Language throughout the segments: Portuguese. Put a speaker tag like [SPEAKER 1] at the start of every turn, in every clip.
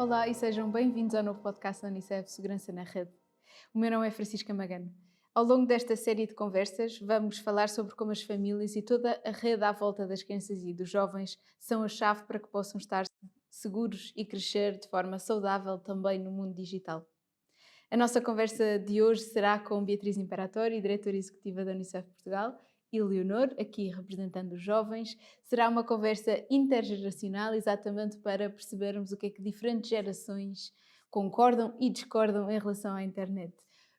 [SPEAKER 1] Olá e sejam bem-vindos ao novo podcast da Unicef Segurança na Rede. O meu nome é Francisca Magano. Ao longo desta série de conversas, vamos falar sobre como as famílias e toda a rede à volta das crianças e dos jovens são a chave para que possam estar seguros e crescer de forma saudável também no mundo digital. A nossa conversa de hoje será com Beatriz Imperatori, diretora executiva da Unicef Portugal, e Leonor, aqui representando os jovens. Será uma conversa intergeracional, exatamente para percebermos o que é que diferentes gerações concordam e discordam em relação à internet.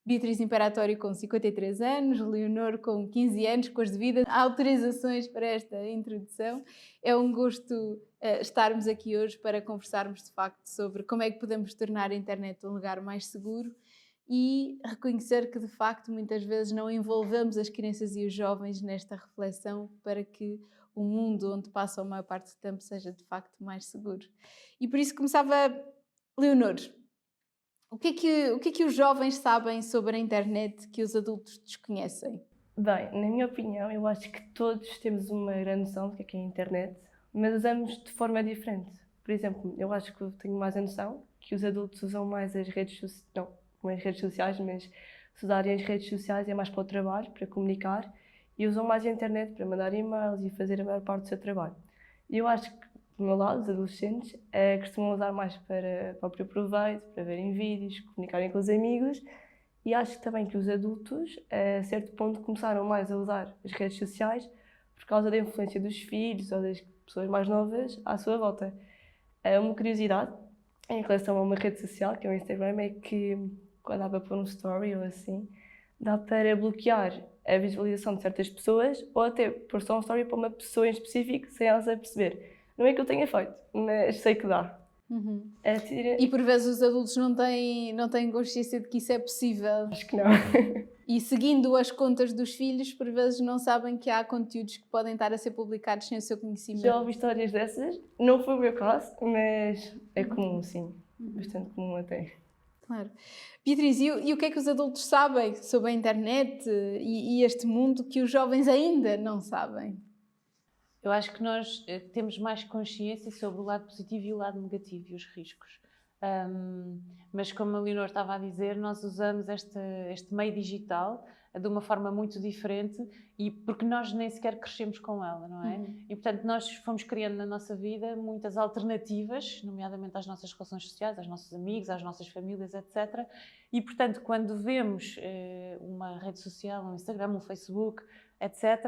[SPEAKER 1] Beatriz Imperatori com 53 anos, Leonor com 15 anos, com as devidas autorizações para esta introdução. É um gosto estarmos aqui hoje para conversarmos de facto sobre como é que podemos tornar a internet um lugar mais seguro e reconhecer que de facto muitas vezes não envolvemos as crianças e os jovens nesta reflexão para que o mundo onde passam a maior parte do tempo seja de facto mais seguro. E por isso começava, Leonor, o que é que os jovens sabem sobre a internet que os adultos desconhecem?
[SPEAKER 2] Bem, na minha opinião, eu acho que todos temos uma grande noção do que é a internet, mas usamos de forma diferente. Por exemplo, eu acho que eu tenho mais a noção que os adultos usam mais as redes sociais, não as redes sociais, mas se usarem as redes sociais é mais para o trabalho, para comunicar, e usam mais a internet para mandar e-mails e fazer a maior parte do seu trabalho. E eu acho que, do meu lado, os adolescentes costumam usar mais para próprio proveito, para verem vídeos, comunicarem com os amigos. E acho também que os adultos, a certo ponto, começaram mais a usar as redes sociais por causa da influência dos filhos ou das pessoas mais novas à sua volta. Uma curiosidade em relação a uma rede social, que é o Instagram, é que quando dá para pôr um story ou assim, dá para bloquear a visualização de certas pessoas ou até pôr só um story para uma pessoa em específico sem elas a perceber. Não é que eu tenha feito, mas sei que dá.
[SPEAKER 1] Uhum. E por vezes os adultos não têm consciência de que isso é possível.
[SPEAKER 2] Acho que não.
[SPEAKER 1] E seguindo as contas dos filhos, por vezes não sabem que há conteúdos que podem estar a ser publicados sem o seu conhecimento.
[SPEAKER 2] Já ouvi histórias dessas, não foi o meu caso, mas é comum, sim. Bastante comum até.
[SPEAKER 1] Claro. Beatriz, e o que é que os adultos sabem sobre a internet e este mundo que os jovens ainda não sabem?
[SPEAKER 3] Eu acho que nós temos mais consciência sobre o lado positivo e o lado negativo e os riscos. Mas como a Leonor estava a dizer, nós usamos este meio digital de uma forma muito diferente e porque nós nem sequer crescemos com ela, não é? E portanto nós fomos criando na nossa vida muitas alternativas, nomeadamente às nossas relações sociais, aos nossos amigos, às nossas famílias, etc. E portanto quando vemos uma rede social, um Instagram, um Facebook, etc.,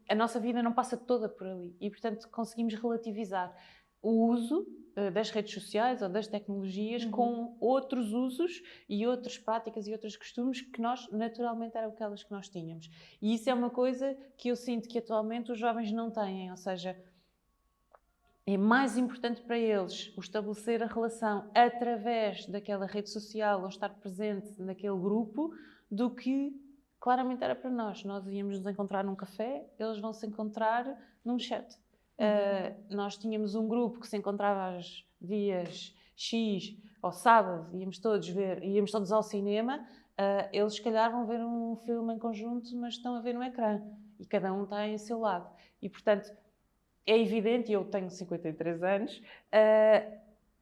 [SPEAKER 3] a nossa vida não passa toda por ali e portanto conseguimos relativizar o uso das redes sociais ou das tecnologias com outros usos e outras práticas e outros costumes que nós, naturalmente, eram aquelas que nós tínhamos. E isso é uma coisa que eu sinto que atualmente os jovens não têm, ou seja, é mais importante para eles o estabelecer a relação através daquela rede social ou estar presente naquele grupo do que claramente era para nós. Nós íamos nos encontrar num café, eles vão se encontrar num chat. Nós tínhamos um grupo que se encontrava aos dias X, ao sábado, íamos todos ao cinema, eles se calhar vão ver um filme em conjunto, mas estão a ver no ecrã e cada um está em seu lado. E portanto, é evidente, e eu tenho 53 anos,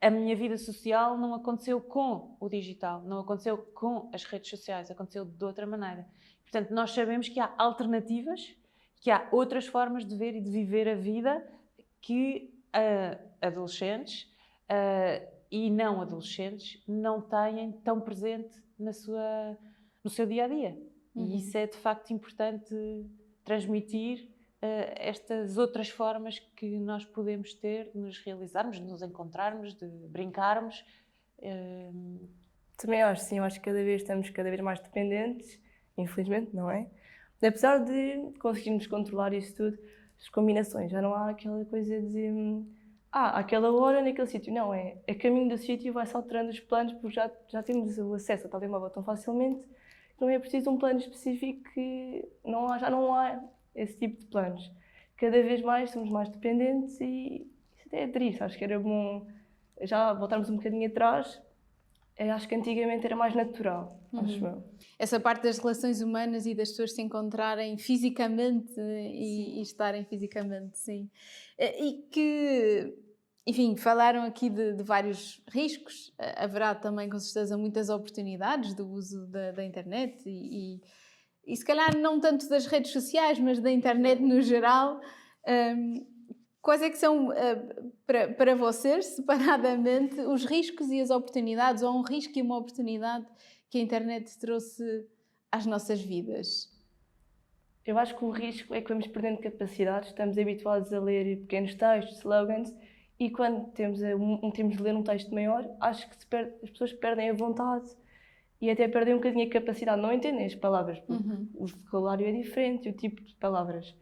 [SPEAKER 3] a minha vida social não aconteceu com o digital, não aconteceu com as redes sociais, aconteceu de outra maneira. Portanto, nós sabemos que há alternativas, que há outras formas de ver e de viver a vida que adolescentes e não adolescentes não têm tão presente no seu dia-a-dia. E isso é, de facto, importante transmitir estas outras formas que nós podemos ter de nos realizarmos, de nos encontrarmos, de brincarmos.
[SPEAKER 2] Também acho, sim, eu acho que cada vez estamos cada vez mais dependentes, infelizmente, não é? Apesar de conseguirmos controlar isso tudo, as combinações, já não há aquela coisa de àquela hora naquele sítio. Não, é a caminho do sítio vai-se alterando os planos porque já temos o acesso ao telemóvel tão facilmente que não é preciso um plano específico que já não há esse tipo de planos. Cada vez mais somos mais dependentes e isso até é triste. Acho que era bom já voltarmos um bocadinho atrás. Acho que antigamente era mais natural, acho eu.
[SPEAKER 1] Essa parte das relações humanas e das pessoas se encontrarem fisicamente e estarem fisicamente, sim. E que Enfim, falaram aqui de vários riscos. Haverá também, com certeza, muitas oportunidades do uso da internet e se calhar não tanto das redes sociais, mas da internet no geral. Quais é que são, para vocês, separadamente, os riscos e as oportunidades, ou um risco e uma oportunidade que a internet trouxe às nossas vidas?
[SPEAKER 2] Eu acho que o risco é que vamos perdendo capacidades, estamos habituados a ler pequenos textos, slogans, e quando temos de ler um texto maior, acho que as pessoas perdem a vontade e até perdem um bocadinho a capacidade de não entender as palavras, porque o vocabulário é diferente e o tipo de palavras.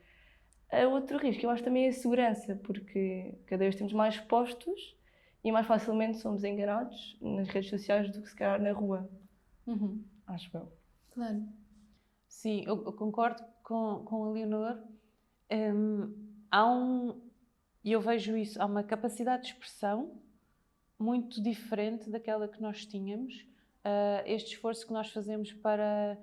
[SPEAKER 2] Outro risco, eu acho também é a segurança, porque cada vez estamos mais expostos e mais facilmente somos enganados nas redes sociais do que se calhar na rua. Acho eu.
[SPEAKER 1] Claro.
[SPEAKER 3] Sim, eu concordo com a Leonor. E eu vejo isso, há uma capacidade de expressão muito diferente daquela que nós tínhamos. Este esforço que nós fazemos para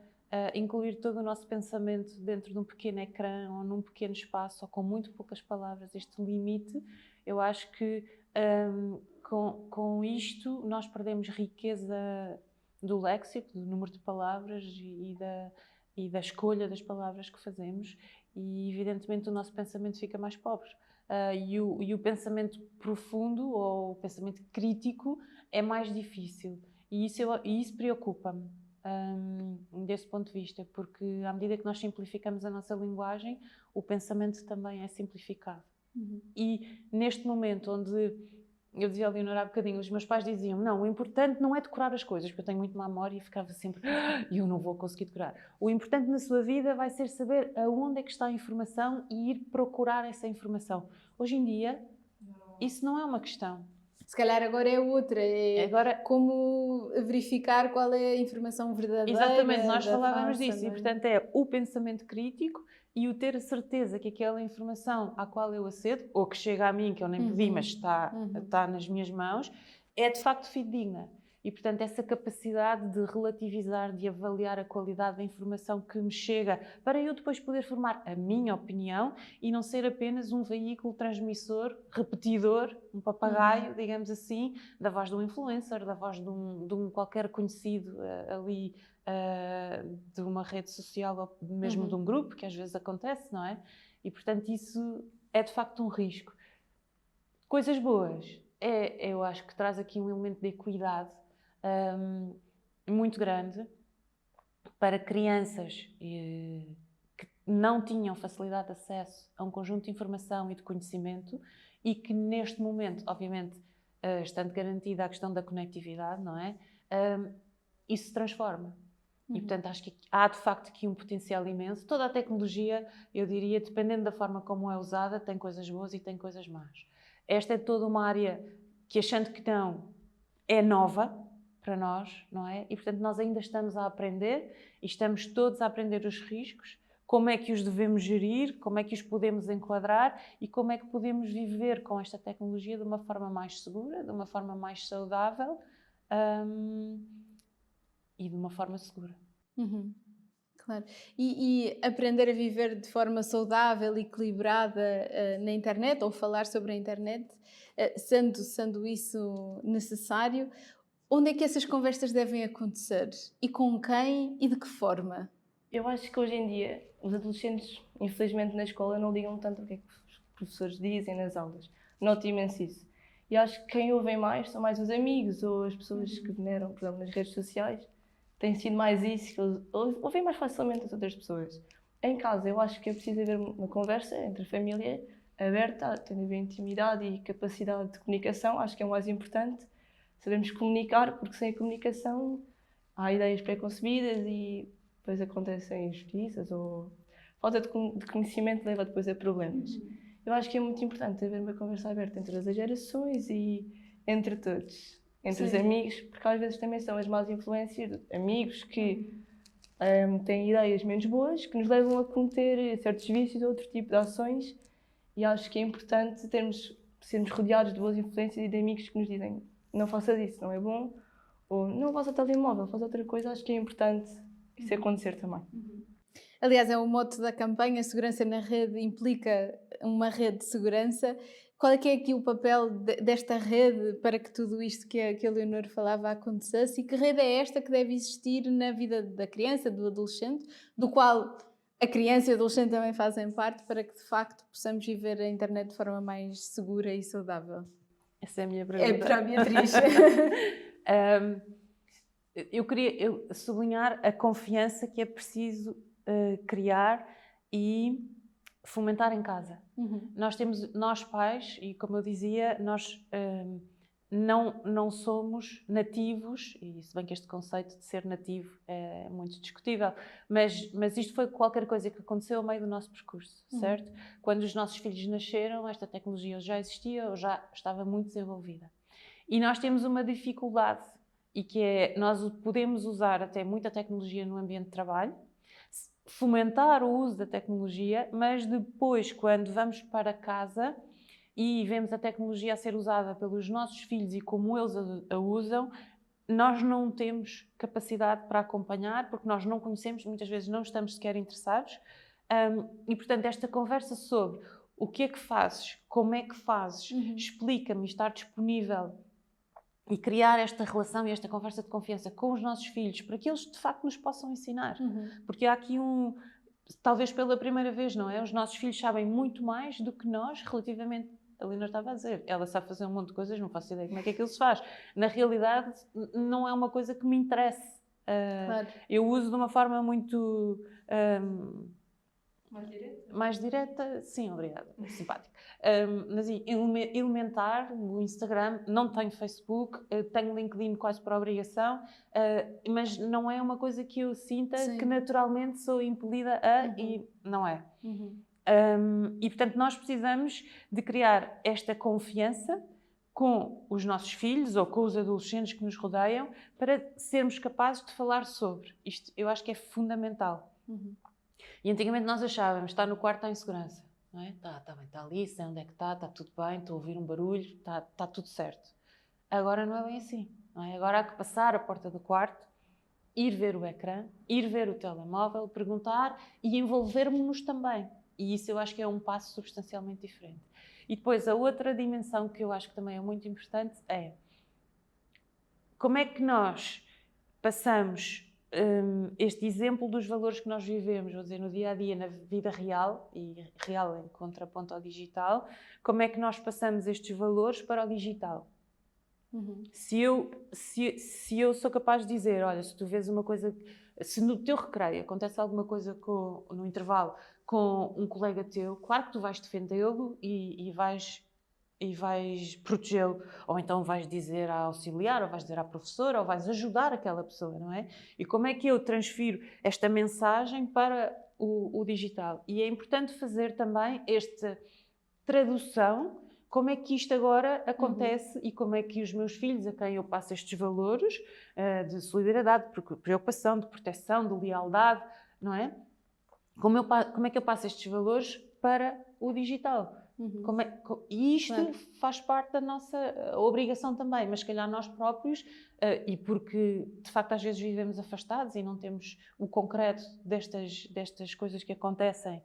[SPEAKER 3] incluir todo o nosso pensamento dentro de um pequeno ecrã ou num pequeno espaço ou com muito poucas palavras, este limite, eu acho que com isto nós perdemos riqueza do léxico, do número de palavras e da escolha das palavras que fazemos, e evidentemente o nosso pensamento fica mais pobre. E o pensamento profundo ou o pensamento crítico é mais difícil, e isso preocupa-me desse ponto de vista, porque à medida que nós simplificamos a nossa linguagem, o pensamento também é simplificado. E neste momento onde eu dizia a Leonor há bocadinho, os meus pais diziam, não, o importante não é decorar as coisas, porque eu tenho muito má memória e ficava sempre, e eu não vou conseguir decorar. O importante na sua vida vai ser saber aonde é que está a informação e ir procurar essa informação. Hoje em dia, isso não é uma questão.
[SPEAKER 1] Se calhar agora é outra, como verificar qual é a informação verdadeira.
[SPEAKER 3] Exatamente, nós falávamos
[SPEAKER 1] falsa,
[SPEAKER 3] disso, e portanto é o pensamento crítico e o ter a certeza que aquela informação à qual eu acedo, ou que chega a mim, que eu nem pedi, mas está nas minhas mãos, é de facto fidedigna. E portanto essa capacidade de relativizar, de avaliar a qualidade da informação que me chega, para eu depois poder formar a minha opinião e não ser apenas um veículo transmissor, repetidor, um papagaio, digamos assim, da voz de um influencer, da voz de um qualquer conhecido ali de uma rede social ou mesmo de um grupo, que às vezes acontece, não é? E portanto isso é de facto um risco. Coisas boas, eu acho que traz aqui um elemento de equidade muito grande para crianças que não tinham facilidade de acesso a um conjunto de informação e de conhecimento e que neste momento, obviamente, estando garantida a questão da conectividade, não é? Isso se transforma. E, portanto, acho que há, de facto, aqui um potencial imenso. Toda a tecnologia, eu diria, dependendo da forma como é usada, tem coisas boas e tem coisas más. Esta é toda uma área que, achando que não, é nova para nós, não é? E, portanto, nós ainda estamos a aprender e estamos todos a aprender os riscos, como é que os devemos gerir, como é que os podemos enquadrar e como é que podemos viver com esta tecnologia de uma forma mais segura, de uma forma mais saudável e de uma forma segura.
[SPEAKER 1] Claro. E aprender a viver de forma saudável e equilibrada na internet, ou falar sobre a internet, sendo isso necessário, onde é que essas conversas devem acontecer? E com quem e de que forma?
[SPEAKER 2] Eu acho que hoje em dia os adolescentes, infelizmente na escola, não ligam tanto ao que é que os professores dizem nas aulas. Noto imenso isso. E acho que quem ouvem mais são mais os amigos ou as pessoas que veneram, por exemplo, nas redes sociais. Tem sido mais isso, que eles ouvem mais facilmente as outras pessoas. Em casa, eu acho que é preciso haver uma conversa entre a família aberta, tendo a intimidade e capacidade de comunicação. Acho que é o mais importante. Sabemos comunicar, porque sem a comunicação há ideias pré-concebidas e depois acontecem injustiças ou falta de conhecimento leva depois a problemas. Eu acho que é muito importante haver uma conversa aberta entre as gerações e entre todos, entre os amigos, porque às vezes também são as más influências, amigos que têm ideias menos boas, que nos levam a cometer certos vícios ou outro tipo de ações, e acho que é importante sermos rodeados de boas influências e de amigos que nos dizem não faças isso, não é bom, ou não faça o telemóvel, faça outra coisa. Acho que é importante isso acontecer também.
[SPEAKER 1] Aliás, é o mote da campanha Segurança na Rede implica uma rede de segurança. Qual é que é aqui o papel desta rede para que tudo isto que a Leonor falava acontecesse? E que rede é esta que deve existir na vida da criança, do adolescente, do qual a criança e o adolescente também fazem parte, para que de facto possamos viver a internet de forma mais segura e saudável?
[SPEAKER 3] Essa é a minha
[SPEAKER 1] É
[SPEAKER 3] pergunta.
[SPEAKER 1] para a Beatriz.
[SPEAKER 3] Eu queria sublinhar a confiança que é preciso criar e fomentar em casa. Nós pais, e como eu dizia, nós não somos nativos, e se bem que este conceito de ser nativo é muito discutível, mas isto foi qualquer coisa que aconteceu ao meio do nosso percurso, certo? Quando os nossos filhos nasceram, esta tecnologia já existia ou já estava muito desenvolvida. E nós temos uma dificuldade, e que é, nós podemos usar até muita tecnologia no ambiente de trabalho, fomentar o uso da tecnologia, mas depois, quando vamos para casa e vemos a tecnologia a ser usada pelos nossos filhos e como eles a usam, nós não temos capacidade para acompanhar, porque nós não conhecemos, muitas vezes não estamos sequer interessados. E, portanto, esta conversa sobre o que é que fazes, como é que fazes, explica-me, estar disponível e criar esta relação e esta conversa de confiança com os nossos filhos, para que eles de facto nos possam ensinar. Porque há aqui talvez pela primeira vez, não é? Os nossos filhos sabem muito mais do que nós relativamente. A Leonor estava a dizer, ela sabe fazer um monte de coisas, não faço ideia como é que aquilo se faz. Na realidade, não é uma coisa que me interesse.
[SPEAKER 1] Claro.
[SPEAKER 3] Eu uso de uma forma muito...
[SPEAKER 2] Mais direta?
[SPEAKER 3] Mais direta, sim, obrigada, simpática. Mas elementar, o Instagram, não tenho Facebook, tenho LinkedIn quase por obrigação, mas não é uma coisa que eu sinta que naturalmente sou impelida a, e não é. E portanto nós precisamos de criar esta confiança com os nossos filhos ou com os adolescentes que nos rodeiam para sermos capazes de falar sobre isto. Eu acho que é fundamental. E antigamente nós achávamos, está no quarto, está em segurança. Não é? Está bem, está ali, sei onde é que está tudo bem, estou a ouvir um barulho, está tudo certo. Agora não é bem assim. Não é? Agora há que passar a porta do quarto, ir ver o ecrã, ir ver o telemóvel, perguntar e envolver-nos também. E isso eu acho que é um passo substancialmente diferente. E depois a outra dimensão que eu acho que também é muito importante é como é que nós passamos este exemplo dos valores que nós vivemos, vou dizer, no dia-a-dia, na vida real, e real em contraponto ao digital, como é que nós passamos estes valores para o digital? Se eu sou capaz de dizer, olha, se tu vês uma coisa, se no teu recreio acontece alguma coisa no intervalo com um colega teu, claro que tu vais defendê-lo e vais protegê-lo, ou então vais dizer à auxiliar, ou vais dizer à professora, ou vais ajudar aquela pessoa, não é? E como é que eu transfiro esta mensagem para o digital? E é importante fazer também esta tradução, como é que isto agora acontece e como é que os meus filhos, a quem eu passo estes valores de solidariedade, de preocupação, de proteção, de lealdade, não é? Como é que eu passo estes valores para o digital? E isto faz parte da nossa obrigação também, mas se calhar nós próprios, e porque de facto às vezes vivemos afastados e não temos o concreto destas coisas que acontecem,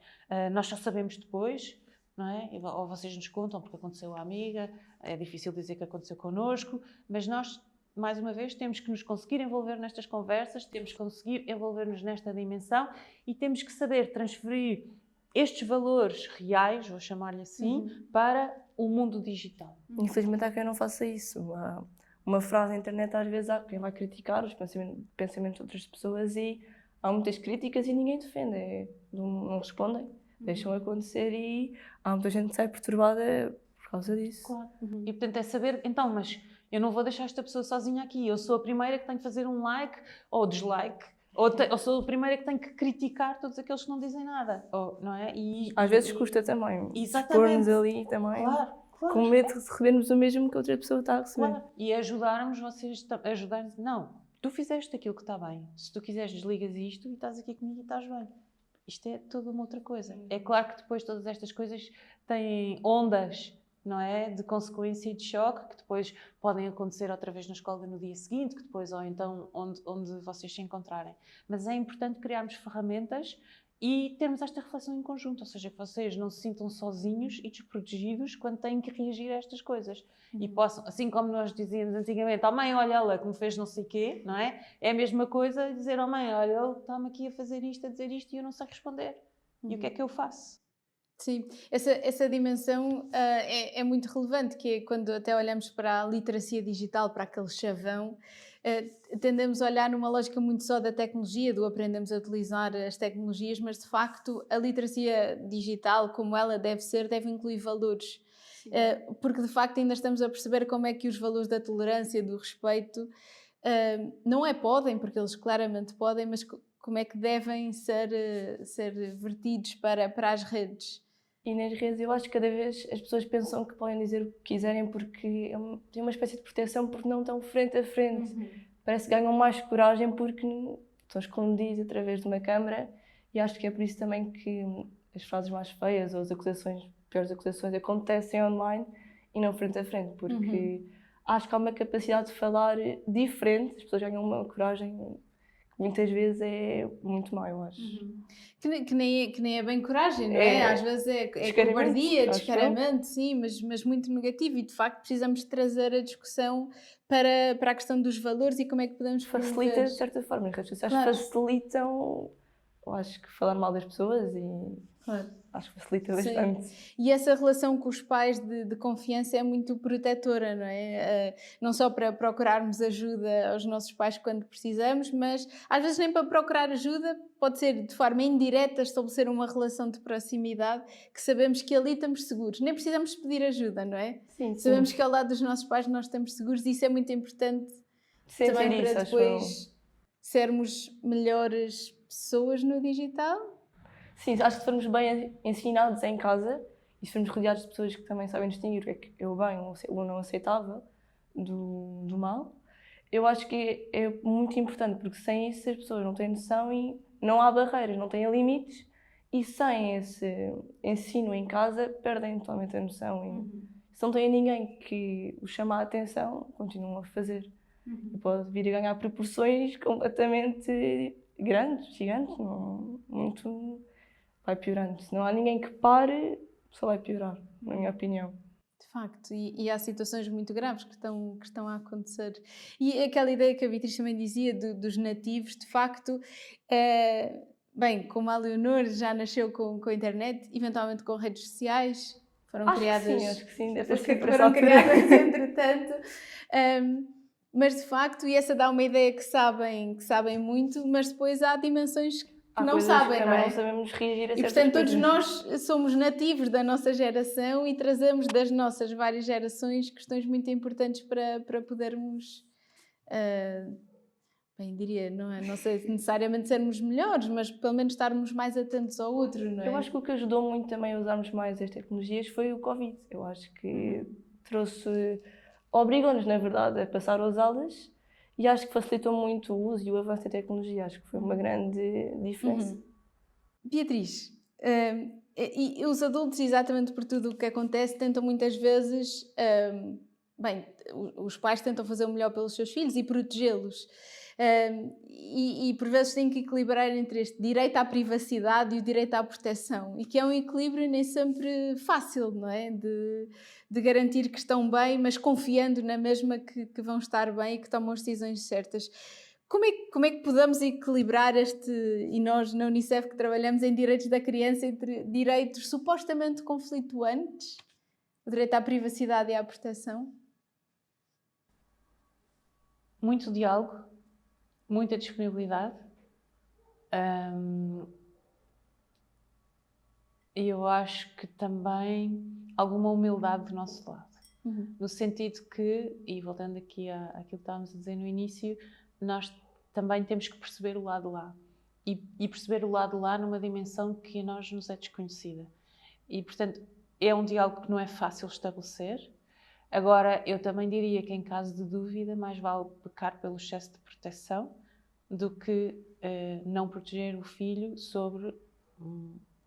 [SPEAKER 3] nós só sabemos depois, não é? Ou vocês nos contam porque aconteceu à amiga, é difícil dizer que aconteceu connosco, mas nós, mais uma vez, temos que nos conseguir envolver nestas conversas, temos que conseguir envolver-nos nesta dimensão e temos que saber transferir estes valores reais, vou chamar-lhe assim, para o mundo digital.
[SPEAKER 2] Infelizmente há quem não faça isso. Uma frase na internet às vezes há quem vai criticar os pensamentos de outras pessoas e há muitas críticas e ninguém defende, não respondem, deixam acontecer e há muita gente que sai perturbada por causa disso.
[SPEAKER 3] Claro. E portanto é saber, então, mas eu não vou deixar esta pessoa sozinha aqui, eu sou a primeira que tenho que fazer um like ou dislike, ou sou a primeira que tenho que criticar todos aqueles que não dizem nada, não é?
[SPEAKER 2] Às vezes custa também
[SPEAKER 3] exatamente.
[SPEAKER 2] expor-nos ali também,
[SPEAKER 3] claro.
[SPEAKER 2] com medo de recebermos o mesmo que a outra pessoa está a receber.
[SPEAKER 3] Claro. E ajudarmos vocês, não, tu fizeste aquilo que está bem, se tu quiseres desligas isto e estás aqui comigo e estás bem. Isto é toda uma outra coisa. É claro que depois todas estas coisas têm ondas, não é? De consequência e de choque, que depois podem acontecer outra vez na escola no dia seguinte, que depois, ou então onde vocês se encontrarem. Mas é importante criarmos ferramentas e termos esta reflexão em conjunto, ou seja, que vocês não se sintam sozinhos e desprotegidos quando têm que reagir a estas coisas. E possam, assim como nós dizíamos antigamente, oh mãe, olha ela que me fez não sei o quê, não é? É a mesma coisa dizer, oh mãe, olha, ele está-me aqui a fazer isto, a dizer isto e eu não sei responder. E o que é que eu faço?
[SPEAKER 1] Sim, essa dimensão é muito relevante, que é quando até olhamos para a literacia digital, para aquele chavão, tendemos a olhar numa lógica muito só da tecnologia, do aprendemos a utilizar as tecnologias, mas de facto a literacia digital, como ela deve ser, deve incluir valores. Porque de facto ainda estamos a perceber como é que os valores da tolerância, do respeito, não é podem, porque eles claramente podem, mas como é que devem ser vertidos para as redes.
[SPEAKER 2] E nas redes eu acho que cada vez as pessoas pensam que podem dizer o que quiserem porque têm uma espécie de proteção porque não estão frente a frente. Parece que ganham mais coragem porque estão escondidos através de uma câmara e acho que é por isso também que as frases mais feias ou as acusações, piores acusações acontecem online e não frente a frente, porque acho que há uma capacidade de falar diferente, as pessoas ganham uma coragem que muitas vezes é muito má, eu acho.
[SPEAKER 1] Que nem é bem coragem, não é? Às vezes é cobardia, descaramento, sim, mas muito negativo e de facto precisamos de trazer a discussão para a questão dos valores e como é que podemos
[SPEAKER 2] facilita de certa forma, as redes sociais facilitam, eu acho que falar mal das pessoas e acho que facilita bastante.
[SPEAKER 1] E essa relação com os pais de confiança é muito protetora, não é? Não só para procurarmos ajuda aos nossos pais quando precisamos, mas às vezes nem para procurar ajuda, pode ser de forma indireta estabelecer uma relação de proximidade que sabemos que ali estamos seguros. Nem precisamos pedir ajuda, não é?
[SPEAKER 2] Sim.
[SPEAKER 1] Sabemos que ao lado dos nossos pais nós estamos seguros e isso é muito importante também para depois sermos melhores pessoas no digital.
[SPEAKER 2] Sim, acho que se formos bem ensinados em casa e se formos rodeados de pessoas que também sabem distinguir o que é que é o bem ou o não aceitável do mal, eu acho que é muito importante, porque sem isso as pessoas não têm noção e não há barreiras, não têm limites e sem esse ensino em casa perdem totalmente a noção e se não têm ninguém que os chama a atenção, continuam a fazer. E pode vir a ganhar proporções completamente grandes, gigantes, muito... vai piorando. Se não há ninguém que pare, só vai piorar, na minha opinião.
[SPEAKER 1] De facto, e há situações muito graves que estão a acontecer. E aquela ideia que a Beatriz também dizia dos nativos, de facto, bem, como a Leonor já nasceu com a internet, eventualmente com redes sociais, foram criadas...
[SPEAKER 2] Acho que sim, deve
[SPEAKER 1] ter sido foram criadas entretanto. Mas de facto, e essa dá uma ideia que sabem muito, mas depois há dimensões que não sabem, não é?
[SPEAKER 2] Não sabemos reagir a certas
[SPEAKER 1] coisas. E portanto todos
[SPEAKER 2] coisas.
[SPEAKER 1] nós somos nativos da nossa geração e trazemos das nossas várias gerações questões muito importantes para podermos, bem diria, não sei se necessariamente sermos melhores, mas pelo menos estarmos mais atentos ao outro, não é?
[SPEAKER 2] Eu acho que o que ajudou muito também a usarmos mais as tecnologias foi o Covid. Eu acho que obrigou-nos, na verdade, a passar a usá-las. E acho que facilitou muito o uso e o avanço da tecnologia. Acho que foi uma grande diferença.
[SPEAKER 1] Beatriz, e os adultos, exatamente por tudo o que acontece, tentam muitas vezes... bem, os pais tentam fazer o melhor pelos seus filhos e protegê-los. E por vezes têm que equilibrar entre este direito à privacidade e o direito à proteção. E que é um equilíbrio nem sempre fácil, não é? De garantir que estão bem, mas confiando na mesma que vão estar bem e que tomam as decisões certas. Como é que podemos equilibrar e nós na Unicef que trabalhamos em direitos da criança, entre direitos supostamente conflituantes, o direito à privacidade e à proteção?
[SPEAKER 3] Muito diálogo, muita disponibilidade. E eu acho que também alguma humildade do nosso lado. No sentido que, e voltando aqui àquilo que estávamos a dizer no início, nós também temos que perceber o lado lá. E perceber o lado lá numa dimensão que a nós nos é desconhecida. E, portanto, é um diálogo que não é fácil estabelecer. Agora, eu também diria que em caso de dúvida, mais vale pecar pelo excesso de proteção do que não proteger o filho sobre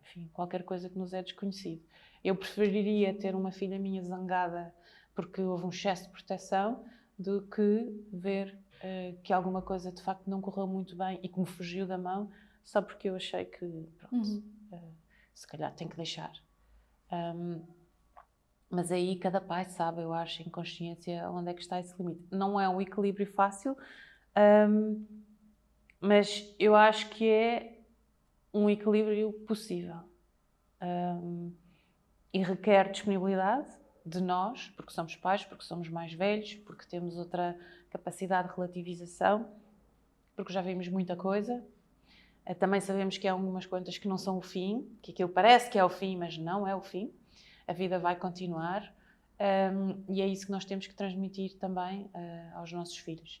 [SPEAKER 3] enfim, qualquer coisa que nos é desconhecido. Eu preferiria ter uma filha minha zangada porque houve um excesso de proteção do que ver que alguma coisa de facto não correu muito bem e que me fugiu da mão só porque eu achei que, pronto, se calhar tenho que deixar. Mas aí cada pai sabe, eu acho, em consciência, onde é que está esse limite. Não é um equilíbrio fácil, mas eu acho que é um equilíbrio possível. E requer disponibilidade de nós, porque somos pais, porque somos mais velhos, porque temos outra capacidade de relativização, porque já vimos muita coisa. Também sabemos que há algumas contas que não são o fim, que aquilo parece que é o fim, mas não é o fim. A vida vai continuar, e é isso que nós temos que transmitir também aos nossos filhos.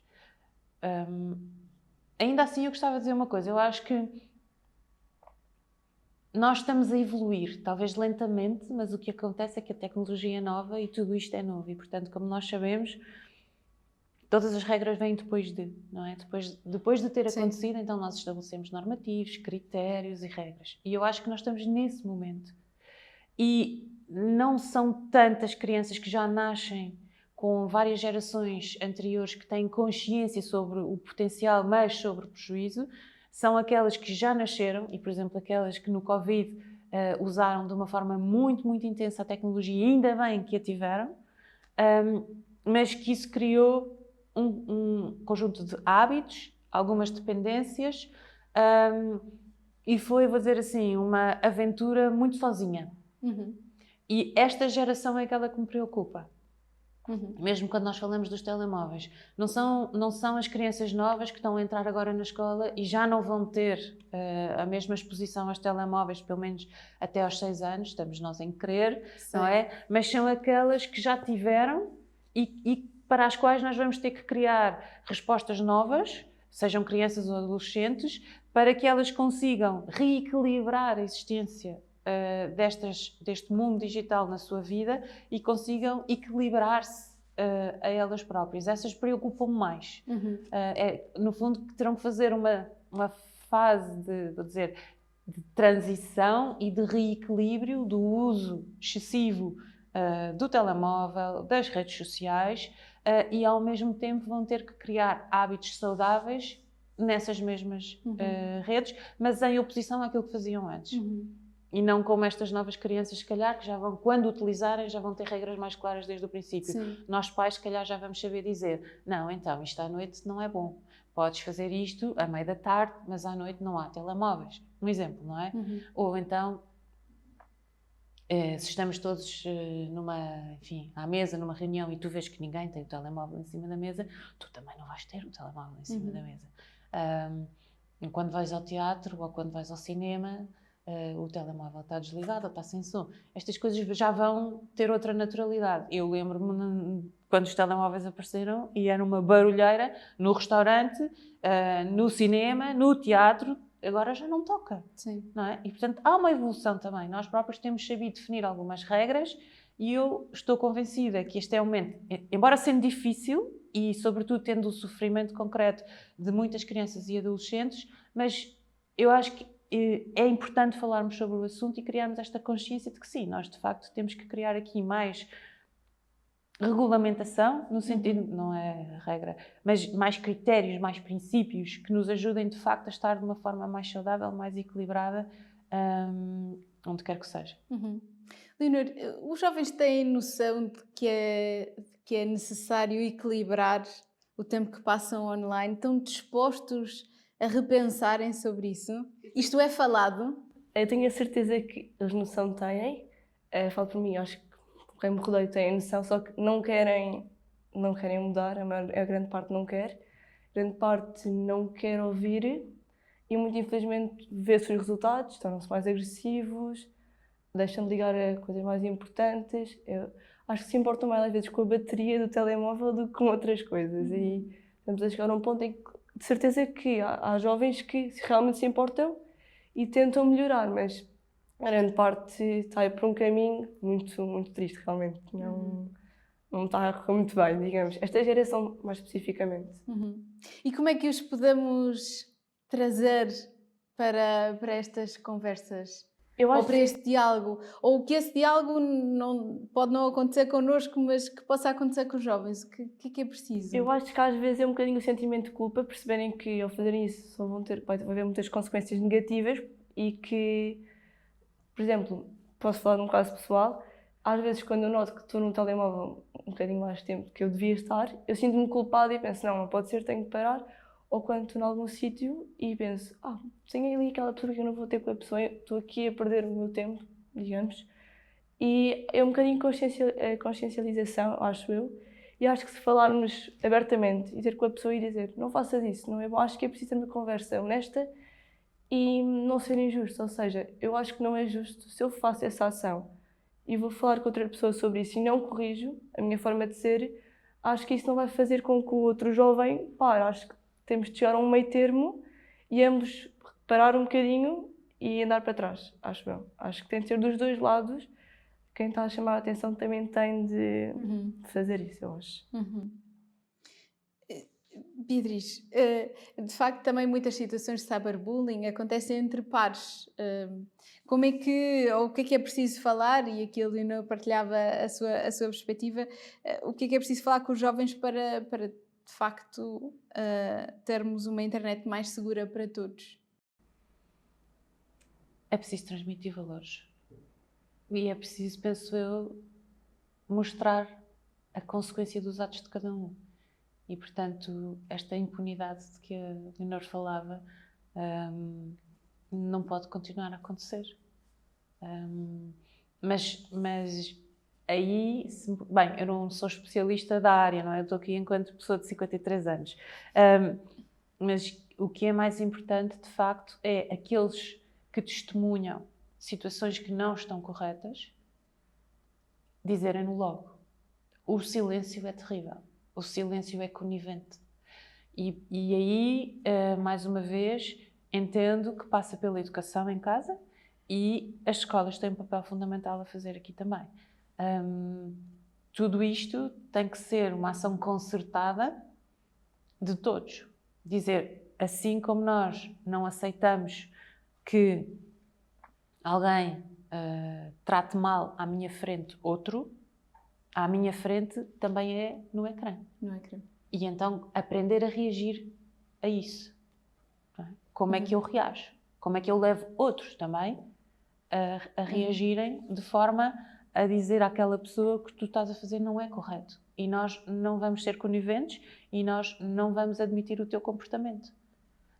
[SPEAKER 3] Ainda assim, eu gostava de dizer uma coisa. Eu acho que nós estamos a evoluir, talvez lentamente, mas o que acontece é que a tecnologia é nova e tudo isto é novo. E, portanto, como nós sabemos, todas as regras vêm depois de, não é? Depois de ter acontecido, então nós estabelecemos normativos, critérios e regras. E eu acho que nós estamos nesse momento. E não são tantas crianças que já nascem com várias gerações anteriores que têm consciência sobre o potencial, mas sobre o prejuízo. São aquelas que já nasceram, e por exemplo aquelas que no Covid usaram de uma forma muito, muito intensa a tecnologia, e ainda bem que a tiveram, mas que isso criou um conjunto de hábitos, algumas dependências, e foi, vou dizer assim, uma aventura muito sozinha. E esta geração é aquela que me preocupa. Mesmo quando nós falamos dos telemóveis. Não são as crianças novas que estão a entrar agora na escola e já não vão ter a mesma exposição aos telemóveis, pelo menos até aos 6 anos, estamos nós em querer, não é? Mas são aquelas que já tiveram e para as quais nós vamos ter que criar respostas novas, sejam crianças ou adolescentes, para que elas consigam reequilibrar a existência deste mundo digital na sua vida e consigam equilibrar-se a elas próprias. Essas preocupam-me mais. No fundo, que terão que fazer uma fase de transição e de reequilíbrio do uso excessivo do telemóvel, das redes sociais, e ao mesmo tempo vão ter que criar hábitos saudáveis nessas mesmas redes, mas em oposição àquilo que faziam antes. E não como estas novas crianças, se calhar, que já vão, quando utilizarem, já vão ter regras mais claras desde o princípio. Nós pais, se calhar, já vamos saber dizer, não, então, isto à noite não é bom. Podes fazer isto à meia da tarde, mas à noite não há telemóveis. Um exemplo, não é? Ou então, se estamos todos à mesa, numa reunião, e tu vês que ninguém tem o telemóvel em cima da mesa, tu também não vais ter o telemóvel em cima da mesa. Quando vais ao teatro ou quando vais ao cinema, o telemóvel está desligado ou está sem som. Estas coisas já vão ter outra naturalidade. Eu lembro-me quando os telemóveis apareceram e era uma barulheira no restaurante, no cinema, no teatro. Agora já não toca. Não é? E, portanto, há uma evolução também. Nós próprios temos sabido definir algumas regras e eu estou convencida que este é um momento, embora sendo difícil e, sobretudo, tendo o sofrimento concreto de muitas crianças e adolescentes, mas eu acho que é importante falarmos sobre o assunto e criarmos esta consciência de que sim, nós de facto temos que criar aqui mais regulamentação, no sentido, não é regra, mas mais critérios, mais princípios que nos ajudem de facto a estar de uma forma mais saudável, mais equilibrada, onde quer que seja.
[SPEAKER 1] Leonor, os jovens têm noção de que é necessário equilibrar o tempo que passam online? Estão dispostos a repensarem sobre isso? Isto é falado?
[SPEAKER 2] Eu tenho a certeza que eles noção têm. Falo por mim, acho que quem me rodeia tem a noção, só que não querem mudar, a grande parte não quer. A grande parte não quer ouvir e muito infelizmente vê-se os resultados, tornam-se mais agressivos, deixam de ligar a coisas mais importantes. Eu acho que se importam mais às vezes com a bateria do telemóvel do que com outras coisas. E estamos a chegar a um ponto em que de certeza que há jovens que realmente se importam e tentam melhorar, mas a grande parte está por um caminho muito, muito triste, realmente. Não está a correr muito bem, digamos. Esta geração, mais especificamente.
[SPEAKER 1] E como é que os podemos trazer para estas conversas?
[SPEAKER 2] Eu
[SPEAKER 1] ou
[SPEAKER 2] acho
[SPEAKER 1] para este diálogo, ou que esse diálogo pode não acontecer connosco, mas que possa acontecer com os jovens. O que é preciso?
[SPEAKER 2] Eu acho que às vezes é um bocadinho o sentimento de culpa, perceberem que ao fazerem isso só vai haver muitas consequências negativas e que, por exemplo, posso falar de um caso pessoal, às vezes quando eu noto que estou no telemóvel um bocadinho mais tempo do que eu devia estar, eu sinto-me culpada e penso, não pode ser, tenho que parar. Ou quando estou em algum sítio e penso, tenho ali aquela pessoa que eu não vou ter com a pessoa, estou aqui a perder o meu tempo, digamos. E é um bocadinho consciencialização, acho eu. E acho que se falarmos abertamente e ter com a pessoa e dizer não faças isso, não é bom, acho que é preciso ter uma conversa honesta e não ser injusto. Ou seja, eu acho que não é justo se eu faço essa ação e vou falar com outra pessoa sobre isso e não corrijo a minha forma de ser, acho que isso não vai fazer com que o outro jovem pare. Acho que temos de chegar a um meio termo e ambos parar um bocadinho e andar para trás, acho eu. Acho que tem de ser dos dois lados. Quem está a chamar a atenção também tem de fazer isso, eu acho.
[SPEAKER 1] Beatriz, de facto também muitas situações de cyberbullying acontecem entre pares. Como é que, ou o que é preciso falar, e aqui a Leonor partilhava a sua perspectiva, o que é preciso falar com os jovens para de facto termos uma internet mais segura para todos?
[SPEAKER 3] É preciso transmitir valores. E é preciso, penso eu, mostrar a consequência dos atos de cada um. E, portanto, esta impunidade de que a Leonor falava não pode continuar a acontecer. Mas aí, bem, eu não sou especialista da área, não é? Eu estou aqui enquanto pessoa de 53 anos. Mas o que é mais importante, de facto, é aqueles que testemunham situações que não estão corretas, dizerem-no logo. O silêncio é terrível. O silêncio é conivente. E aí, mais uma vez, entendo que passa pela educação em casa e as escolas têm um papel fundamental a fazer aqui também. Tudo isto tem que ser uma ação concertada de todos. Dizer, assim como nós não aceitamos que alguém trate mal à minha frente outro, à minha frente também é no ecrã.
[SPEAKER 1] No ecrã.
[SPEAKER 3] E então aprender a reagir a isso. Não é? Como é que eu reajo? Como é que eu levo outros também a reagirem de forma a dizer àquela pessoa que tu estás a fazer não é correto. E nós não vamos ser coniventes e nós não vamos admitir o teu comportamento.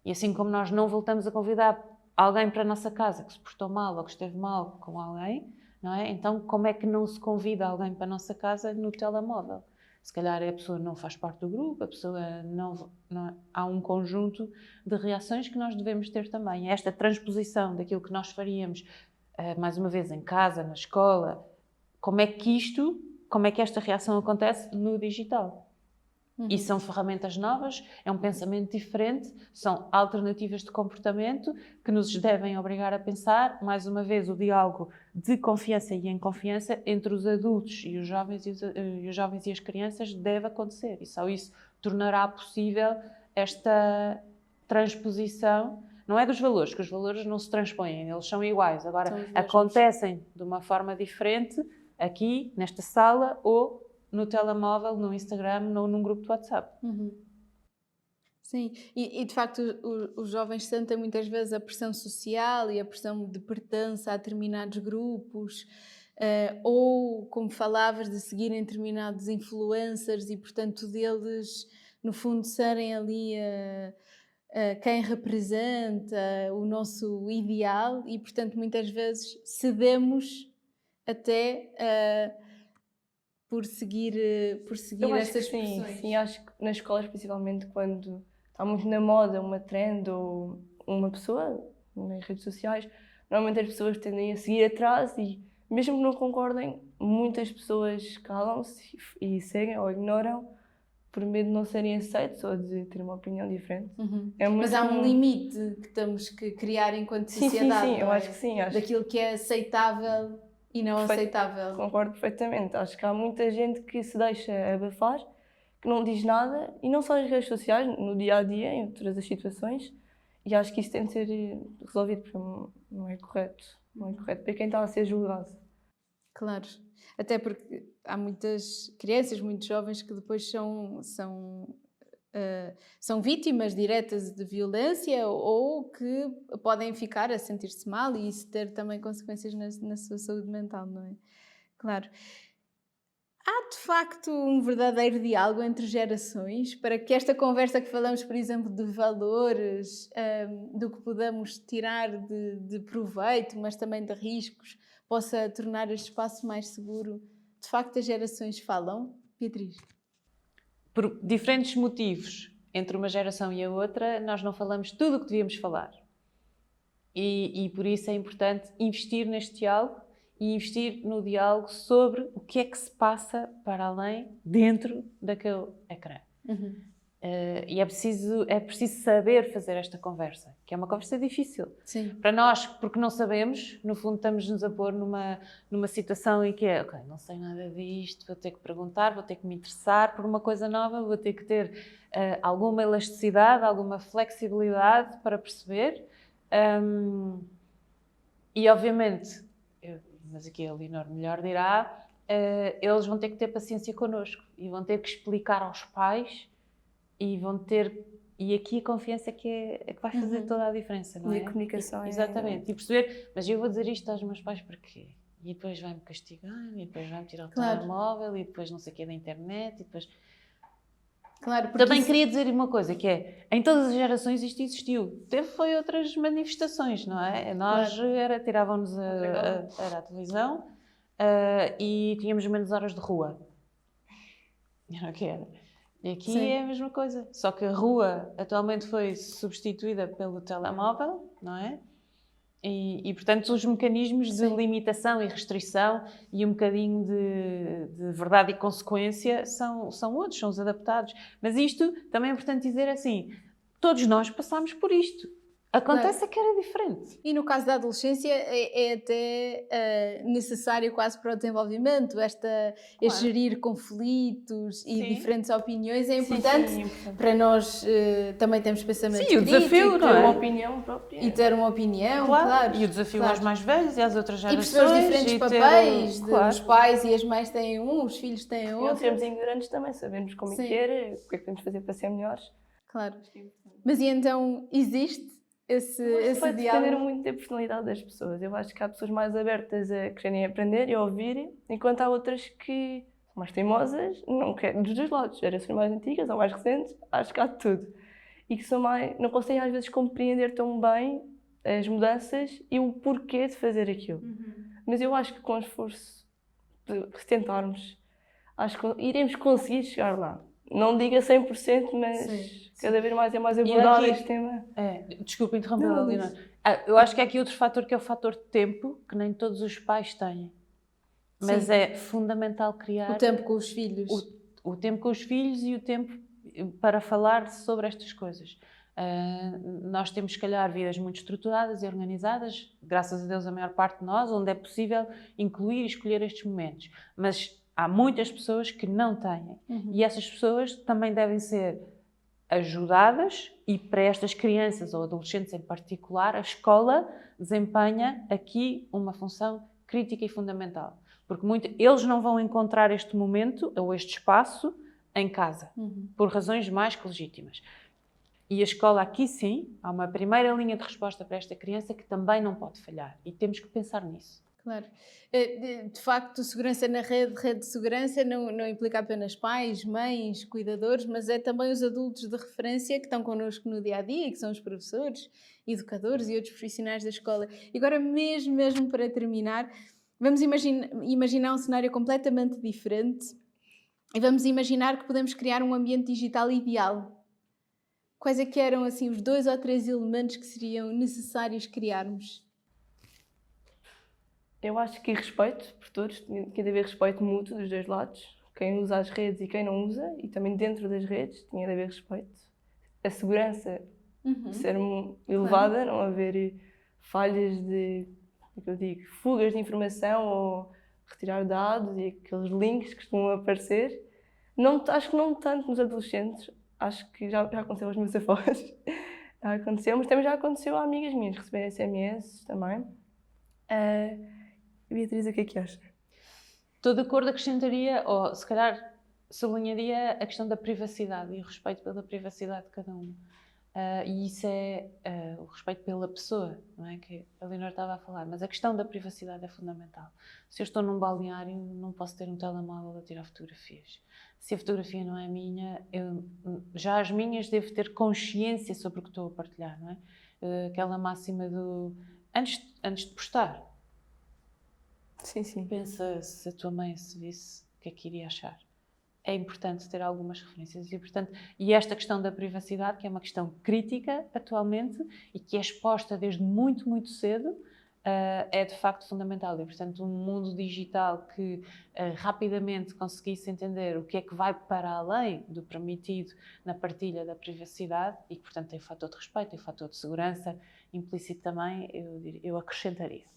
[SPEAKER 3] E assim como nós não voltamos a convidar alguém para a nossa casa que se portou mal ou que esteve mal com alguém, não é? Então como é que não se convida alguém para a nossa casa no telemóvel? Se calhar a pessoa não faz parte do grupo, a pessoa não há um conjunto de reações que nós devemos ter também. Esta transposição daquilo que nós faríamos, mais uma vez, em casa, na escola, como é que esta reação acontece no digital? E são ferramentas novas, é um pensamento diferente, são alternativas de comportamento que nos devem obrigar a pensar, mais uma vez, o diálogo de confiança e em confiança entre os adultos e os jovens e as crianças deve acontecer. E só isso tornará possível esta transposição, não é dos valores, que os valores não se transpõem, eles são iguais. Agora, acontecem de uma forma diferente aqui, nesta sala, ou no telemóvel, no Instagram, ou num grupo de WhatsApp.
[SPEAKER 1] Sim, e de facto os jovens sentem muitas vezes a pressão social e a pressão de pertença a determinados grupos, ou, como falavas, de seguirem determinados influencers e, portanto, deles, no fundo, serem ali quem representa o nosso ideal e, portanto, muitas vezes cedemos até por seguir
[SPEAKER 2] Eu acho
[SPEAKER 1] essas
[SPEAKER 2] que
[SPEAKER 1] pressões.
[SPEAKER 2] sim, acho que nas escolas, principalmente quando está muito na moda uma trend ou uma pessoa nas redes sociais, normalmente as pessoas tendem a seguir atrás e, mesmo que não concordem, muitas pessoas calam-se e seguem ou ignoram por medo de não serem aceitos ou de ter uma opinião diferente.
[SPEAKER 1] Mas há um limite que temos que criar enquanto sociedade.
[SPEAKER 2] Sim, eu acho que sim.
[SPEAKER 1] Daquilo que é aceitável e não aceitável.
[SPEAKER 2] Concordo perfeitamente. Acho que há muita gente que se deixa abafar, que não diz nada, e não só nas redes sociais, no dia-a-dia, em outras situações, e acho que isso tem de ser resolvido, porque não é correto. não é correto para quem está a ser julgado.
[SPEAKER 1] Claro. Até porque há muitas crianças, muitos jovens que depois são vítimas diretas de violência ou que podem ficar a sentir-se mal e isso ter também consequências na sua saúde mental, não é? Claro. Há de facto um verdadeiro diálogo entre gerações para que esta conversa que falamos, por exemplo, de valores, do que podemos tirar de proveito, mas também de riscos, possa tornar este espaço mais seguro? De facto, as gerações falam? Beatriz?
[SPEAKER 3] Por diferentes motivos, entre uma geração e a outra, nós não falamos tudo o que devíamos falar. E por isso é importante investir neste diálogo e investir no diálogo sobre o que é que se passa para além, dentro daquele ecrã. E é preciso saber fazer esta conversa, que é uma conversa difícil.
[SPEAKER 1] Sim.
[SPEAKER 3] Para nós, porque não sabemos, no fundo estamos-nos a pôr numa situação em que é, ok, não sei nada disto, vou ter que perguntar, vou ter que me interessar por uma coisa nova, vou ter que ter alguma elasticidade, alguma flexibilidade para perceber. E obviamente, mas aqui a Leonor melhor dirá, eles vão ter que ter paciência connosco e vão ter que explicar aos pais e vão ter... E aqui a confiança é que vai fazer toda a diferença, não é?
[SPEAKER 2] E a comunicação
[SPEAKER 3] Exatamente. E perceber, mas eu vou dizer isto aos meus pais porquê? E depois vai-me castigar, e depois vai-me tirar o telemóvel, e depois não sei o que da internet, e depois...
[SPEAKER 1] Claro, porque
[SPEAKER 3] Também queria dizer uma coisa, que é, em todas as gerações isto existiu. Foi outras manifestações, não é? Nós tiravam-nos era a televisão e tínhamos menos horas de rua. Era o que era. E aqui é a mesma coisa. Só que a rua atualmente foi substituída pelo telemóvel, não é? E portanto, os mecanismos de limitação e restrição e um bocadinho de verdade e consequência são outros, são os adaptados. Mas isto também é importante dizer assim, todos nós passámos por isto. Acontece que era diferente.
[SPEAKER 1] E no caso da adolescência é até necessário quase para o desenvolvimento, gerir conflitos e diferentes opiniões é importante, para nós também termos pensamento crítico.
[SPEAKER 3] O desafio,
[SPEAKER 2] ter uma opinião própria.
[SPEAKER 1] E ter uma opinião, claro.
[SPEAKER 3] E o desafio aos mais velhos e às outras gerações.
[SPEAKER 1] E perceber os diferentes papéis, os pais e as mães têm os filhos têm outro.
[SPEAKER 2] E não sermos ignorantes também, sabemos como é que era, o que é que podemos fazer para ser melhores.
[SPEAKER 1] Claro. Mas e então existe esse
[SPEAKER 2] vai
[SPEAKER 1] diálogo?
[SPEAKER 2] depender muito da personalidade das pessoas. Eu acho que há pessoas mais abertas a quererem aprender e a ouvir, enquanto há outras que são mais teimosas, não querem, dos dois lados, gerações mais antigas ou mais recentes, acho que há de tudo. E que não conseguem às vezes compreender tão bem as mudanças e o porquê de fazer aquilo. Mas eu acho que com o esforço de tentarmos, acho que iremos conseguir chegar lá. Não diga 100%, mas cada vez mais é mais abordado este tema.
[SPEAKER 3] Desculpa interromper, Leonor. Eu acho que há aqui outro fator, que é o fator de tempo, que nem todos os pais têm. Mas é fundamental criar...
[SPEAKER 1] O tempo com os filhos.
[SPEAKER 3] O tempo com os filhos e o tempo para falar sobre estas coisas. Nós temos, se calhar, vidas muito estruturadas e organizadas, graças a Deus a maior parte de nós, onde é possível incluir e escolher estes momentos. Mas há muitas pessoas que não têm. E essas pessoas também devem ser ajudadas e para estas crianças ou adolescentes em particular, a escola desempenha aqui uma função crítica e fundamental. Porque eles não vão encontrar este momento ou este espaço em casa, por razões mais que legítimas. E a escola aqui sim, há uma primeira linha de resposta para esta criança que também não pode falhar. E temos que pensar nisso.
[SPEAKER 1] Claro. De facto, segurança na rede de segurança não implica apenas pais, mães, cuidadores, mas é também os adultos de referência que estão connosco no dia-a-dia, que são os professores, educadores e outros profissionais da escola. E agora, mesmo para terminar, vamos imaginar um cenário completamente diferente e vamos imaginar que podemos criar um ambiente digital ideal. Quais é que eram assim, os 2 ou 3 elementos que seriam necessários criarmos?
[SPEAKER 2] Eu acho que respeito por todos, tinha de haver respeito mútuo dos dois lados, quem usa as redes e quem não usa, e também dentro das redes tinha de haver respeito. A segurança ser elevada, não haver falhas fugas de informação ou retirar dados e aqueles links que costumam aparecer. Acho que não tanto nos adolescentes, acho que já aconteceu aos meus avós, já aconteceu, mas também já aconteceu a amigas minhas receberem SMS também. Beatriz, o que é que acha?
[SPEAKER 3] Estou de acordo, acrescentaria, ou se calhar sublinharia a questão da privacidade e o respeito pela privacidade de cada um. E isso é o respeito pela pessoa, não é? Que a Leonor estava a falar. Mas a questão da privacidade é fundamental. Se eu estou num balneário, não posso ter um telemóvel a tirar fotografias. Se a fotografia não é minha, já as minhas devo ter consciência sobre o que estou a partilhar, não é? Aquela máxima do... Antes de postar,
[SPEAKER 2] Sim.
[SPEAKER 3] pensa se a tua mãe se visse, o que é que iria achar? É importante ter algumas referências e esta questão da privacidade, que é uma questão crítica atualmente e que é exposta desde muito, muito cedo, é de facto fundamental. E, portanto, um mundo digital que rapidamente conseguisse entender o que é que vai para além do permitido na partilha da privacidade e que, portanto, tem o fator de respeito, tem o fator de segurança implícito também, eu acrescentaria.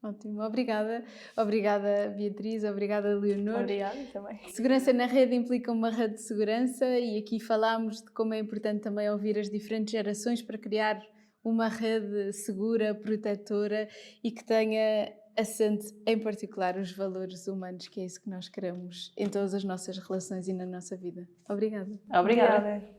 [SPEAKER 1] Ótimo, obrigada. Obrigada, Beatriz, obrigada, Leonor.
[SPEAKER 2] Obrigada também.
[SPEAKER 1] Segurança na rede implica uma rede de segurança e aqui falámos de como é importante também ouvir as diferentes gerações para criar uma rede segura, protetora e que tenha assente em particular os valores humanos, que é isso que nós queremos em todas as nossas relações e na nossa vida. Obrigada.
[SPEAKER 3] Obrigada.
[SPEAKER 2] Obrigada.